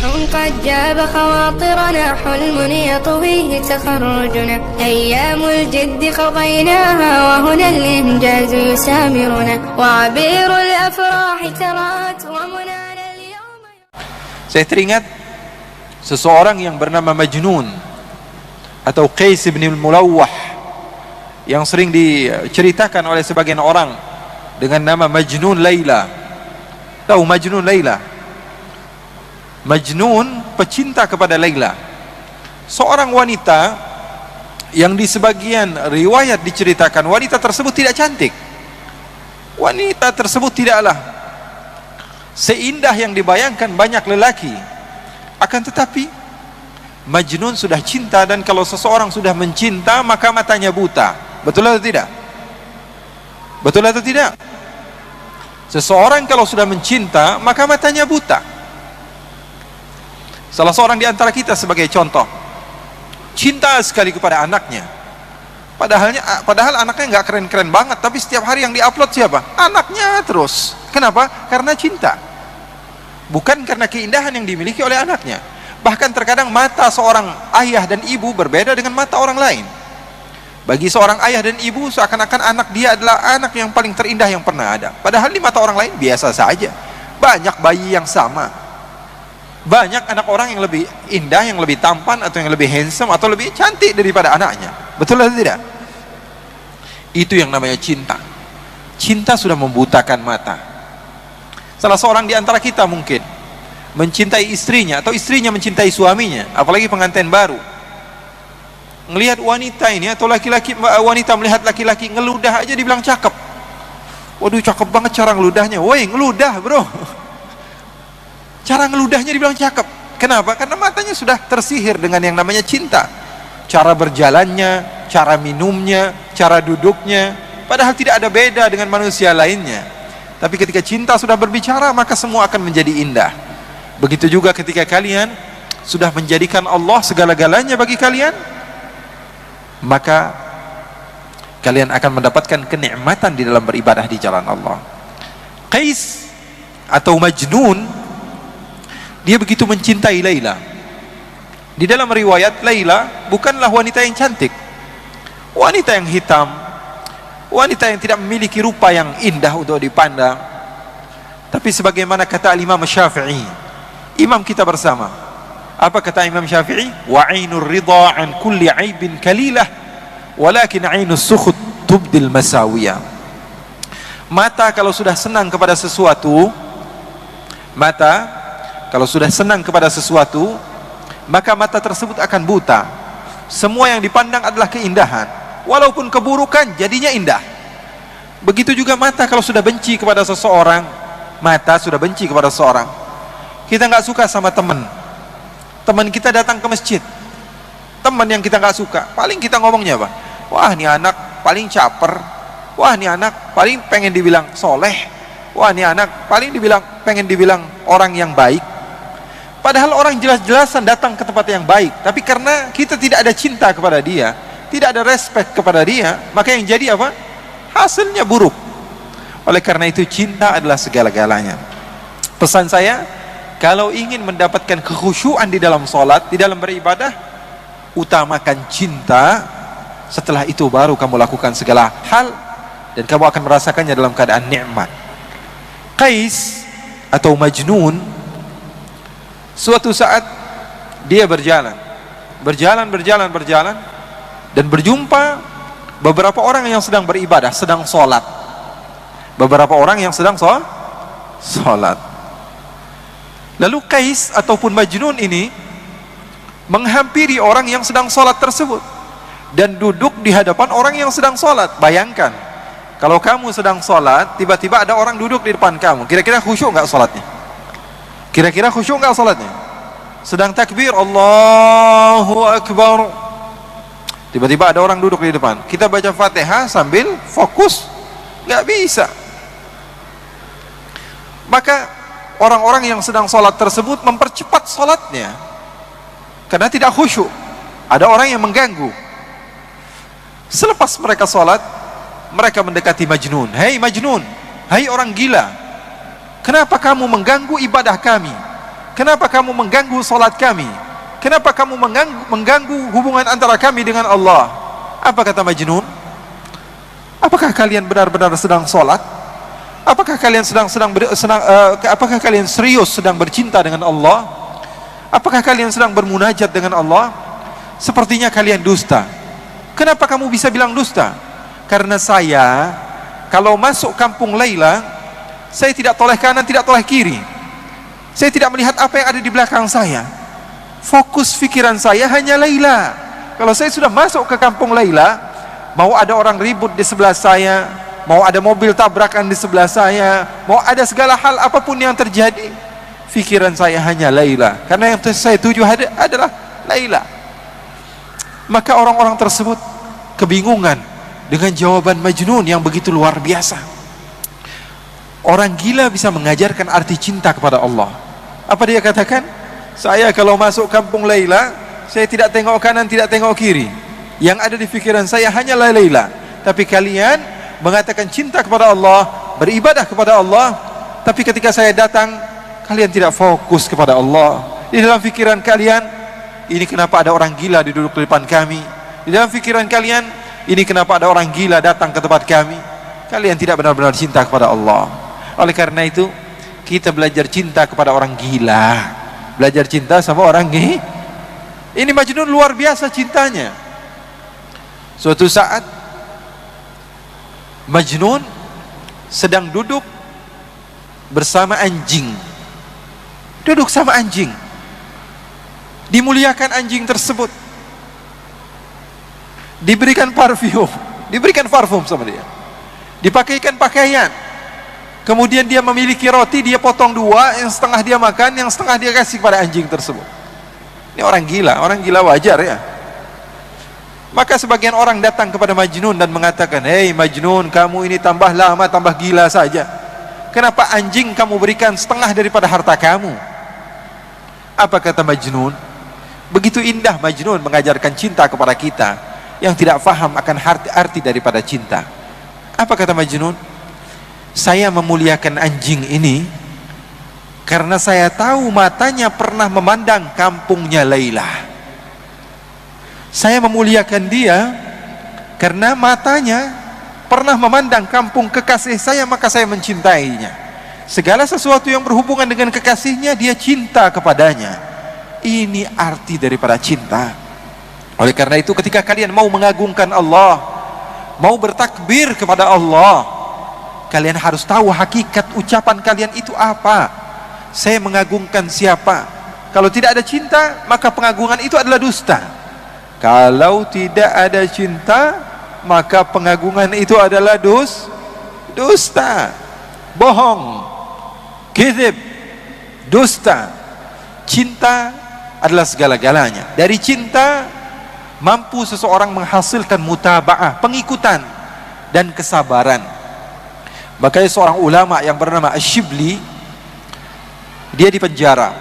قد جاب خواطرنا حلم يطويه تخرجنا أيام الجد قضيناها وهنا الإنجاز يسامرنا وعبير الأفراح ترات ومنانا اليوم. Saya teringat seseorang yang bernama Majnun atau Qais bin Mulawwah yang sering diceritakan oleh sebagian orang dengan nama Majnun Laila. Tahu Majnun Laila? Majnun pecinta kepada Laila, seorang wanita yang di sebagian riwayat diceritakan wanita tersebut tidak cantik. Wanita tersebut tidaklah seindah yang dibayangkan banyak lelaki. Akan tetapi Majnun sudah cinta, dan kalau seseorang sudah mencinta maka matanya buta. Betul atau tidak? Betul atau tidak? Seseorang kalau sudah mencinta maka matanya buta. Salah seorang di antara kita sebagai contoh, cinta sekali kepada anaknya. Padahal anaknya nggak keren-keren banget, tapi setiap hari yang diupload siapa? Anaknya terus. Kenapa? Karena cinta. Bukan karena keindahan yang dimiliki oleh anaknya. Bahkan terkadang mata seorang ayah dan ibu berbeda dengan mata orang lain. Bagi seorang ayah dan ibu seakan-akan anak dia adalah anak yang paling terindah yang pernah ada. Padahal di mata orang lain biasa saja. Banyak bayi yang sama. Banyak anak orang yang lebih indah, yang lebih tampan, atau yang lebih handsome, atau lebih cantik daripada anaknya. Betul atau tidak? Itu yang namanya cinta. Cinta sudah membutakan mata. Salah seorang di antara kita mungkin mencintai istrinya, atau istrinya mencintai suaminya, apalagi pengantin baru. Melihat wanita ini, atau wanita melihat laki-laki ngeludah aja dibilang cakep. Waduh, cakep banget cara ngeludahnya. Woi, ngeludah bro. Cara ngeludahnya dibilang cakep. Kenapa? Karena matanya sudah tersihir dengan yang namanya cinta. Cara berjalannya, cara minumnya, cara duduknya, padahal tidak ada beda dengan manusia lainnya. Tapi ketika cinta sudah berbicara, maka semua akan menjadi indah. Begitu juga ketika kalian sudah menjadikan Allah segala-galanya bagi kalian, maka kalian akan mendapatkan kenikmatan di dalam beribadah di jalan Allah. Qais atau Majnun, dia begitu mencintai Laila. Di dalam riwayat, Laila bukanlah wanita yang cantik, wanita yang hitam, wanita yang tidak memiliki rupa yang indah untuk dipandang. Tapi sebagaimana kata Imam Syafi'i, imam kita bersama, apa kata Imam Syafi'i? Wa 'ainur ridha 'an kulli 'aibin kalilah, walakin 'ainus sukhut tubdil masawiyah. Mata kalau sudah senang kepada sesuatu, maka mata tersebut akan buta. Semua yang dipandang adalah keindahan, walaupun keburukan jadinya indah. Begitu juga mata kalau sudah benci kepada seseorang. Kita nggak suka sama teman kita datang ke masjid, teman yang kita nggak suka, paling kita ngomongnya apa? Wah, ini anak paling caper. Wah, ini anak paling pengen dibilang soleh. Wah, ini anak paling pengen dibilang orang yang baik. Padahal orang jelas-jelasan datang ke tempat yang baik, tapi karena kita tidak ada cinta kepada dia, tidak ada respect kepada dia, maka yang jadi apa? Hasilnya buruk. Oleh karena itu, cinta adalah segala-galanya. Pesan saya, kalau ingin mendapatkan kekhusyuan di dalam sholat, di dalam beribadah, utamakan cinta. Setelah itu baru kamu lakukan segala hal, dan kamu akan merasakannya dalam keadaan nikmat. Qais atau Majnun, suatu saat dia berjalan dan berjumpa beberapa orang yang sedang beribadah, sedang sholat. Lalu Qais ataupun Majnun ini menghampiri orang yang sedang sholat tersebut dan duduk di hadapan orang yang sedang sholat. Bayangkan, kalau kamu sedang sholat, tiba-tiba ada orang duduk di depan kamu, kira-kira khusyuk nggak sholatnya? Sedang takbir, Allahu Akbar, tiba-tiba ada orang duduk di depan. Kita baca Fatihah sambil fokus, nggak bisa. Maka orang-orang yang sedang sholat tersebut mempercepat sholatnya karena tidak khusyuk. Ada orang yang mengganggu. Selepas mereka sholat, mereka mendekati Majnun. Hei Majnun, hai orang gila, kenapa kamu mengganggu ibadah kami? Kenapa kamu mengganggu salat kami? Kenapa kamu mengganggu hubungan antara kami dengan Allah? Apa kata Majnun? Apakah kalian benar-benar sedang salat? Apakah kalian apakah kalian serius sedang bercinta dengan Allah? Apakah kalian sedang bermunajat dengan Allah? Sepertinya kalian dusta. Kenapa kamu bisa bilang dusta? Karena saya kalau masuk kampung Laila, saya tidak toleh kanan, tidak toleh kiri. Saya tidak melihat apa yang ada di belakang saya. Fokus pikiran saya hanya Laila. Kalau saya sudah masuk ke kampung Laila, mau ada orang ribut di sebelah saya, mau ada mobil tabrakan di sebelah saya, mau ada segala hal apapun yang terjadi, pikiran saya hanya Laila. Karena yang saya tuju adalah Laila. Maka orang-orang tersebut kebingungan dengan jawaban Majnun yang begitu luar biasa. Orang gila bisa mengajarkan arti cinta kepada Allah. Apa dia katakan? Saya kalau masuk kampung Laila, saya tidak tengok kanan, tidak tengok kiri. Yang ada di pikiran saya hanyalah Laila. Tapi kalian mengatakan cinta kepada Allah, beribadah kepada Allah, tapi ketika saya datang, kalian tidak fokus kepada Allah. Di dalam pikiran kalian, ini kenapa ada orang gila duduk di depan kami? Di dalam pikiran kalian, ini kenapa ada orang gila datang ke tempat kami? Kalian tidak benar-benar cinta kepada Allah. Oleh karena itu, kita belajar cinta kepada orang gila, belajar cinta sama orang gila. Ini Majnun luar biasa cintanya. Suatu saat Majnun sedang duduk bersama anjing. Duduk sama anjing. Dimuliakan anjing tersebut. Diberikan parfum sama dia. Dipakaikan pakaian. Kemudian dia memiliki roti, dia potong dua, yang setengah dia makan, yang setengah dia kasih kepada anjing tersebut. Ini orang gila wajar ya. Maka sebagian orang datang kepada Majnun dan mengatakan, "Hei Majnun, kamu ini tambah lama tambah gila saja. Kenapa anjing kamu berikan setengah daripada harta kamu?" Apa kata Majnun? Begitu indah Majnun mengajarkan cinta kepada kita yang tidak faham akan arti daripada cinta. Apa kata Majnun? Saya memuliakan anjing ini karena saya tahu matanya pernah memandang kampungnya Laila. Saya memuliakan dia karena matanya pernah memandang kampung kekasih saya, maka saya mencintainya. Segala sesuatu yang berhubungan dengan kekasihnya, dia cinta kepadanya. Ini arti daripada cinta. Oleh karena itu, ketika kalian mau mengagungkan Allah, mau bertakbir kepada Allah, kalian harus tahu hakikat ucapan kalian itu apa. Saya mengagungkan siapa? Kalau tidak ada cinta, maka pengagungan itu adalah dusta. Kalau tidak ada cinta, maka pengagungan itu adalah dusta, bohong, kizib, dusta. Cinta adalah segala-galanya. Dari cinta mampu seseorang menghasilkan mutaba'ah, pengikutan dan kesabaran. Makanya seorang ulama yang bernama Ash-Shibli, dia dipenjara.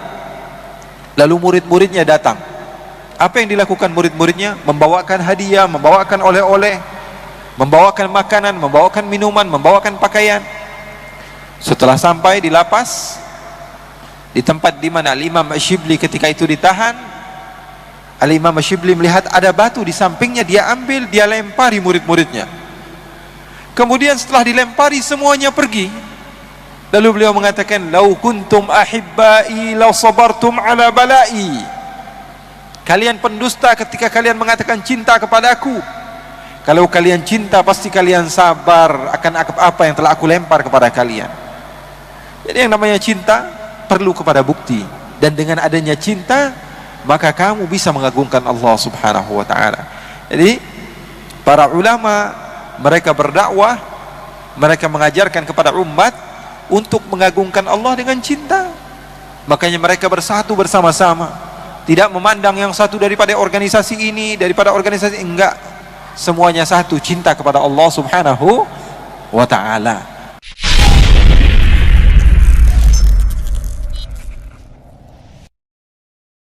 Lalu murid-muridnya datang. Apa yang dilakukan murid-muridnya? Membawakan hadiah, membawakan oleh-oleh, membawakan makanan, membawakan minuman, membawakan pakaian. Setelah sampai di lapas, di tempat di mana Al-Imam Ash-Shibli ketika itu ditahan, Al-Imam Ash-Shibli melihat ada batu di sampingnya, dia ambil, dia lempari murid-muridnya. Kemudian setelah dilempari semuanya pergi. Lalu beliau mengatakan, "Lau kuntum ahibbai law sabartum ala balai." Kalian pendusta ketika kalian mengatakan cinta kepadaku. Kalau kalian cinta, pasti kalian sabar akan apa yang telah aku lempar kepada kalian. Jadi yang namanya cinta perlu kepada bukti, dan dengan adanya cinta maka kamu bisa mengagungkan Allah Subhanahu wa taala. Jadi para ulama mereka berdakwah, mereka mengajarkan kepada umat untuk mengagungkan Allah dengan cinta. Makanya mereka bersatu bersama-sama, tidak memandang yang satu daripada organisasi ini, daripada organisasi enggak. Semuanya satu, cinta kepada Allah Subhanahu wa taala.